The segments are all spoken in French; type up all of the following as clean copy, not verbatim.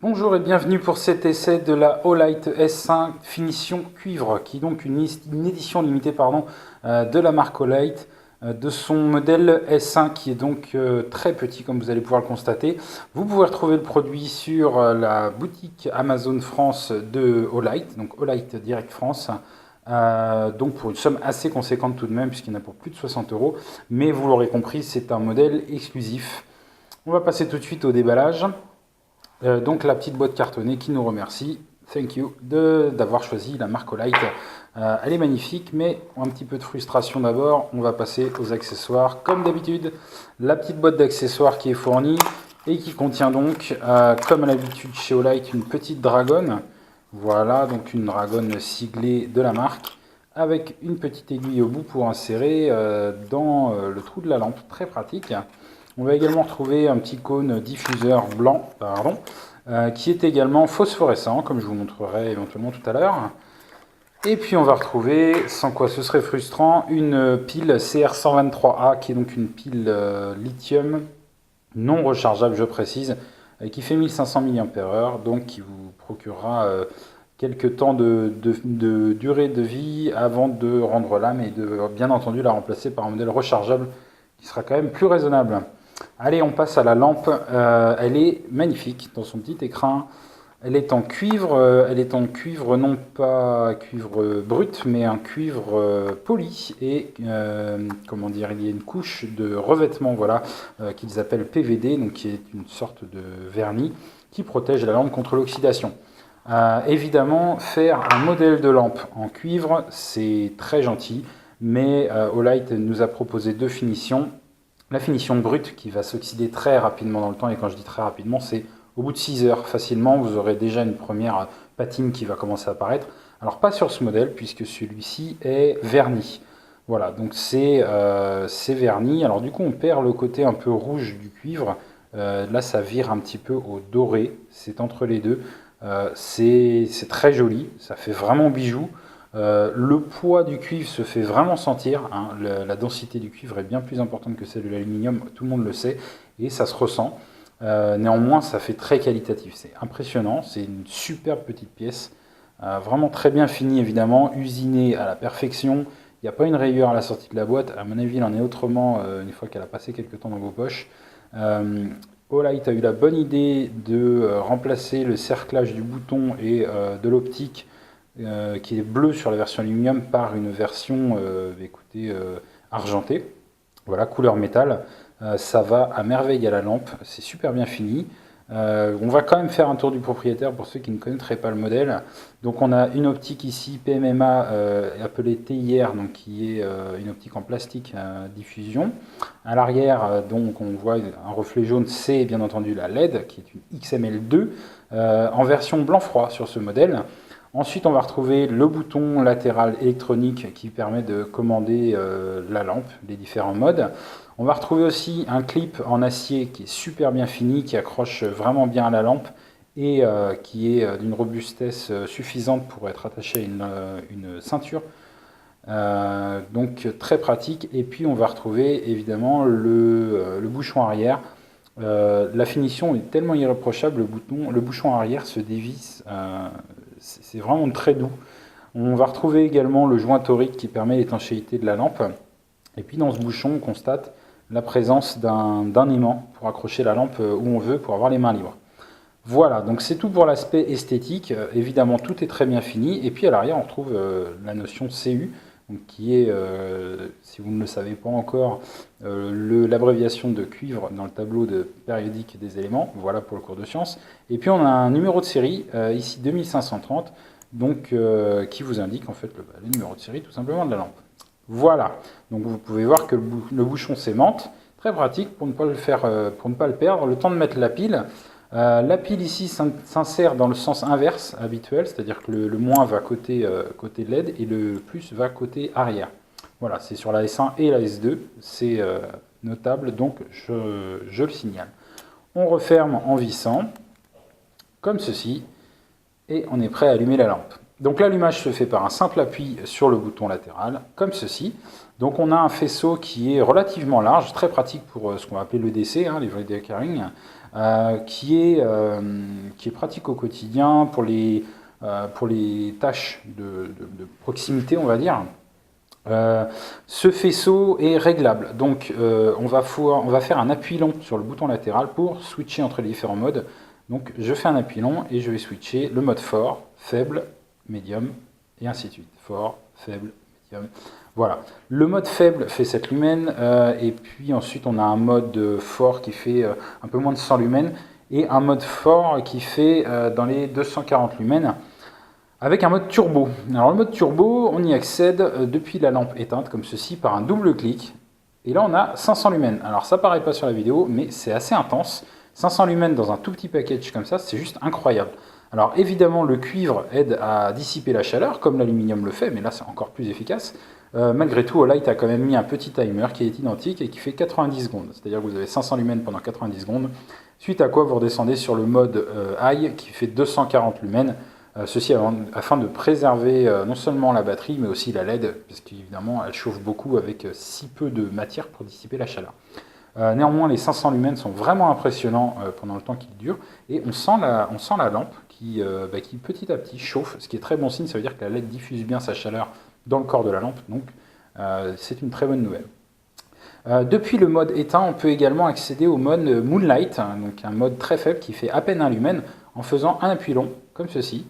Bonjour et bienvenue pour cet essai de la Olight S5 finition cuivre, qui est donc une édition limitée de la marque Olight, de son modèle S5 qui est donc très petit comme vous allez pouvoir le constater. Vous pouvez retrouver le produit sur la boutique Amazon France de Olight, donc Olight Direct France. Donc pour une somme assez conséquente tout de même puisqu'il y en a pour plus de 60 euros, mais vous l'aurez compris, c'est un modèle exclusif. On va passer tout de suite au déballage. Donc la petite boîte cartonnée qui nous remercie, thank you, d'avoir choisi la marque Olight. Elle est magnifique, mais un petit peu de frustration d'abord. On va passer aux accessoires. Comme d'habitude, la petite boîte d'accessoires qui est fournie et qui contient donc, comme à l'habitude chez Olight, une petite dragonne. Voilà, donc une dragonne siglée de la marque, avec une petite aiguille au bout pour insérer dans le trou de la lampe. Très pratique. On va également retrouver un petit cône diffuseur blanc, qui est également phosphorescent, comme je vous montrerai éventuellement tout à l'heure. Et puis on va retrouver, sans quoi ce serait frustrant, une pile CR123A, qui est donc une pile lithium non rechargeable, je précise, qui fait 1500 mAh, donc qui vous procurera quelques temps de durée de vie avant de rendre l'âme et de bien entendu la remplacer par un modèle rechargeable qui sera quand même plus raisonnable. Allez, on passe à la lampe. Elle est magnifique dans son petit écrin. Elle est en cuivre non pas cuivre brut, mais un cuivre poli. Et comment dire, il y a une couche de revêtement, voilà, qu'ils appellent PVD, donc qui est une sorte de vernis qui protège la lampe contre l'oxydation. Évidemment, faire un modèle de lampe en cuivre, c'est très gentil, mais Olight nous a proposé deux finitions. La finition brute qui va s'oxyder très rapidement dans le temps, et quand je dis très rapidement, c'est au bout de 6 heures facilement, vous aurez déjà une première patine qui va commencer à apparaître. Alors pas sur ce modèle, puisque celui-ci est verni. Voilà, donc c'est verni. Alors du coup, on perd le côté un peu rouge du cuivre. Là, ça vire un petit peu au doré, c'est entre les deux. C'est très joli, ça fait vraiment bijou. Le poids du cuivre se fait vraiment sentir, hein. La densité du cuivre est bien plus importante que celle de l'aluminium, tout le monde le sait, et ça se ressent. Néanmoins, ça fait très qualitatif, c'est impressionnant, c'est une superbe petite pièce, vraiment très bien finie évidemment, usinée à la perfection. Il n'y a pas une rayure à la sortie de la boîte, à mon avis il en est autrement une fois qu'elle a passé quelques temps dans vos poches. Olight a eu la bonne idée de remplacer le cerclage du bouton et de l'optique qui est bleu sur la version aluminium par une version argentée, voilà, couleur métal. Ça va à merveille à la lampe, c'est super bien fini. On va quand même faire un tour du propriétaire pour ceux qui ne connaîtraient pas le modèle. Donc on a une optique ici PMMA appelée TIR, donc qui est une optique en plastique diffusion. À l'arrière, donc on voit un reflet jaune, c'est bien entendu la LED qui est une XML2 en version blanc-froid sur ce modèle. Ensuite, on va retrouver le bouton latéral électronique qui permet de commander la lampe, les différents modes. On va retrouver aussi un clip en acier qui est super bien fini, qui accroche vraiment bien à la lampe et qui est d'une robustesse suffisante pour être attaché à une ceinture. Donc très pratique. Et puis on va retrouver évidemment le bouchon arrière. La finition est tellement irréprochable, le bouchon arrière se dévisse. C'est vraiment très doux. On va retrouver également le joint torique qui permet l'étanchéité de la lampe. Et puis dans ce bouchon, on constate la présence d'un aimant pour accrocher la lampe où on veut pour avoir les mains libres. Voilà, donc c'est tout pour l'aspect esthétique. Évidemment, tout est très bien fini. Et puis à l'arrière, on retrouve la notion CU, donc qui est, si vous ne le savez pas encore, l'abréviation de cuivre dans le tableau de périodique des éléments. Voilà pour le cours de sciences. Et puis on a un numéro de série, ici 2530, donc qui vous indique en fait le numéro de série tout simplement de la lampe. Voilà, donc vous pouvez voir que le bouchon s'aimante, très pratique pour ne pas le perdre, le temps de mettre la pile. La pile ici s'insère dans le sens inverse habituel, c'est-à-dire que le moins va côté LED et le plus va côté arrière. Voilà, c'est sur la S1 et la S2, c'est notable, donc je le signale. On referme en vissant, comme ceci, et on est prêt à allumer la lampe. Donc l'allumage se fait par un simple appui sur le bouton latéral, comme ceci. Donc on a un faisceau qui est relativement large, très pratique pour ce qu'on va appeler l'EDC, hein, les Everyday Carrying. qui est pratique au quotidien pour les tâches de proximité, on va dire. Ce faisceau est réglable, donc on va faire un appui long sur le bouton latéral pour switcher entre les différents modes. Donc je fais un appui long et je vais switcher le mode fort, faible, médium et ainsi de suite. Fort, faible, médium. Voilà. Le mode faible fait 7 lumens et puis ensuite on a un mode fort qui fait un peu moins de 100 lumens et un mode fort qui fait dans les 240 lumens. Avec un mode turbo. Alors le mode turbo, on y accède depuis la lampe éteinte, comme ceci, par un double clic. Et là, on a 500 lumens. Alors ça paraît pas sur la vidéo, mais c'est assez intense. 500 lumens dans un tout petit package comme ça, c'est juste incroyable. Alors évidemment, le cuivre aide à dissiper la chaleur, comme l'aluminium le fait, mais là, c'est encore plus efficace. Malgré tout, Olight a quand même mis un petit timer qui est identique et qui fait 90 secondes. C'est-à-dire que vous avez 500 lumens pendant 90 secondes. Suite à quoi, vous redescendez sur le mode High qui fait 240 lumens. Ceci afin de préserver non seulement la batterie, mais aussi la LED, parce qu'évidemment, elle chauffe beaucoup avec si peu de matière pour dissiper la chaleur. Néanmoins, les 500 lumens sont vraiment impressionnants pendant le temps qu'ils durent, et on sent la lampe qui petit à petit chauffe, ce qui est très bon signe, ça veut dire que la LED diffuse bien sa chaleur dans le corps de la lampe, donc c'est une très bonne nouvelle. Depuis le mode éteint, on peut également accéder au mode Moonlight, donc un mode très faible qui fait à peine un lumen, en faisant un appui long, comme ceci.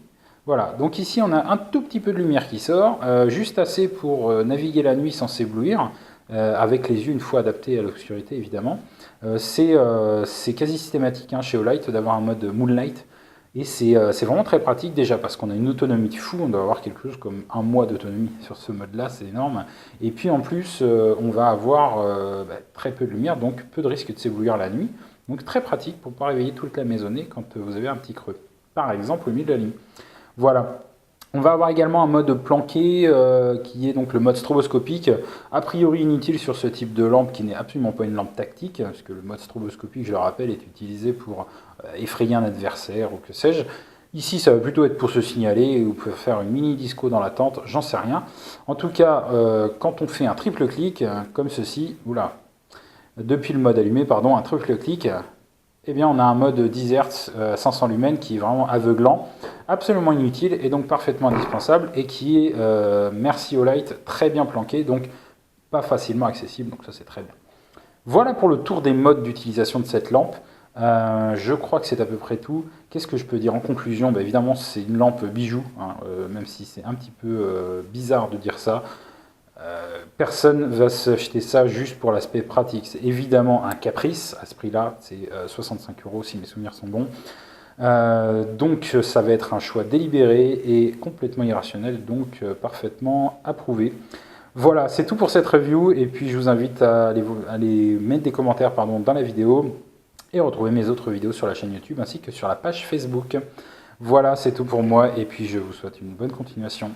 Voilà, donc ici on a un tout petit peu de lumière qui sort, juste assez pour naviguer la nuit sans s'éblouir, avec les yeux une fois adaptés à l'obscurité évidemment. C'est quasi systématique chez Olight d'avoir un mode Moonlight, et c'est vraiment très pratique déjà parce qu'on a une autonomie de fou, on doit avoir quelque chose comme un mois d'autonomie sur ce mode-là, c'est énorme. Et puis en plus, on va avoir très peu de lumière, donc peu de risque de s'éblouir la nuit. Donc très pratique pour ne pas réveiller toute la maisonnée quand vous avez un petit creux, par exemple au milieu de la nuit. Voilà. On va avoir également un mode planqué qui est donc le mode stroboscopique, a priori inutile sur ce type de lampe qui n'est absolument pas une lampe tactique, parce que le mode stroboscopique, je le rappelle, est utilisé pour effrayer un adversaire ou que sais-je. Ici, ça va plutôt être pour se signaler ou pour faire une mini disco dans la tente, j'en sais rien. En tout cas, quand on fait un triple clic, comme ceci, oula, depuis le mode allumé, pardon, un triple clic, eh bien, on a un mode 10 Hz 500 lumens qui est vraiment aveuglant, absolument inutile et donc parfaitement indispensable et qui est, merci Olight, très bien planqué, donc pas facilement accessible, donc ça c'est très bien. Voilà pour le tour des modes d'utilisation de cette lampe. Je crois que c'est à peu près tout. Qu'est-ce que je peux dire en conclusion? Évidemment, c'est une lampe bijou, hein, même si c'est un petit peu bizarre de dire ça. Personne va s'acheter ça juste pour l'aspect pratique. C'est évidemment un caprice à ce prix-là, c'est 65 € si mes souvenirs sont bons. Donc ça va être un choix délibéré et complètement irrationnel, donc parfaitement approuvé. Voilà, c'est tout pour cette review et puis je vous invite à aller mettre des commentaires dans la vidéo et retrouver mes autres vidéos sur la chaîne YouTube ainsi que sur la page Facebook. Voilà, c'est tout pour moi et puis je vous souhaite une bonne continuation.